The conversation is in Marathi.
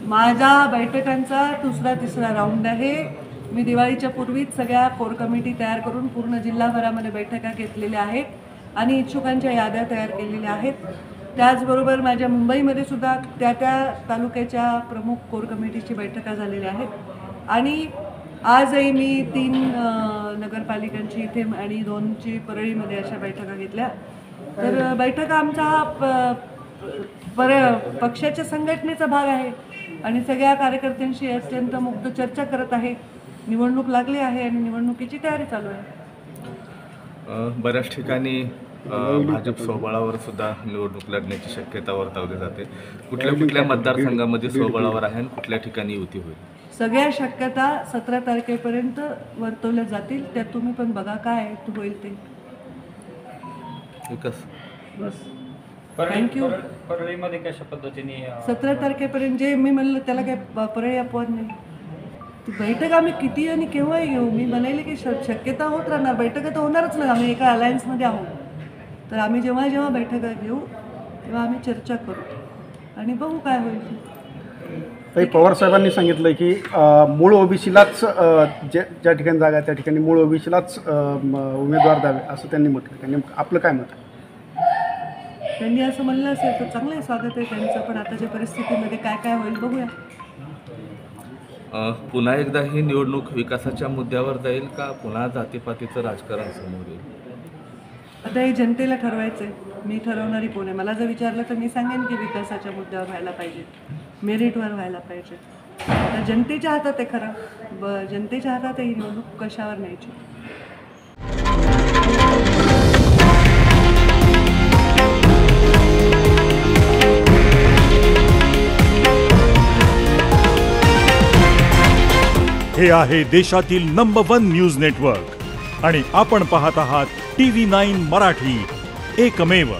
माझा बैठकांचा दुसरा तिसरा राऊंड आहे। मी दिवाळीच्या पूर्वीच सगळ्या कोर कमिटी तयार करून पूर्ण जिल्हाभरामध्ये बैठका घेतलेल्या आहेत आणि इच्छुकांच्या याद्या तयार केलेल्या आहेत। त्याचबरोबर माझ्या मुंबईमध्ये सुद्धा त्या तालुक्याच्या प्रमुख कोर कमिटीची बैठका झालेल्या आहेत आणि आजही मी 3 नगरपालिकांची इथे आणि 2ची परळीमध्ये अशा बैठका घेतल्या। तर बैठका आमचा पक्षाच्या संघटनेचा भाग आहे आणि सगळ्या कार्यकर्त्यांशी अत्यंत मुक्त चर्चा करत आहे। निवडणूक लागली आहे आणि निवडणुकीची तयारी चालू आहे। बऱ्याच ठिकाणी भाजप स्वबळावर सुद्धा निवडणूक लढण्याची शक्यता वर्तवली जाते। कुठल्या मतदारसंघामध्ये स्वबळावर आहे आणि कुठल्या ठिकाणी युती होईल? सगळ्या शक्यता 17 तारखेपर्यंत वर्तवल्या जातील। त्यात तुम्ही पण बघा काय होईल ते। विकास बस थँक्यू। परळीमध्ये कशा पद्धतीने 17 तारखेपर्यंत जे मी म्हणलं त्याला काय परळी अपवाद नाही। ती बैठक आम्ही किती आणि केव्हाही घेऊ। मी म्हणाले की शक्यता होत राहणार, बैठका तर होणारच नाही। आम्ही एका अलायन्समध्ये आहोत, तर आम्ही जेव्हा बैठका घेऊ तेव्हा आम्ही चर्चा करू आणि बघू काय होईल। पवार साहेबांनी सांगितलं की मूळ ओबीसीलाच ज्या ठिकाणी जागा त्या ठिकाणी मूळ ओबीसीलाच उमेदवार द्यावे असं त्यांनी म्हटलं। त्यांनी आपलं काय मत आहे? त्यांनी असं म्हणलं असेल तर चांगलं आहे, स्वागत आहे त्यांचं, पण आताच्या परिस्थितीमध्ये काय होईल बघूया। पुन्हा एकदा ही निवडणूक विकासाच्या मुद्द्यावर जाईल का पुन्हा जातीपातीचं राजकारण समोर येईल? आता हे जनतेला ठरवायचं आहे। मी ठरवणारी कोण आहे? मला जर विचारलं तर मी सांगेन की विकासाच्या मुद्द्यावर व्हायला पाहिजे, मेरिटवर व्हायला पाहिजे। आता जनतेच्या हातात आहे खरं, जनतेच्या हातात आहे ही निवडणूक कशावर न्यायची। हे आहे देशातील नंबर 1 न्यूज नेटवर्क आणि आपण पाहत आहात TV9 मराठी, एकमेव।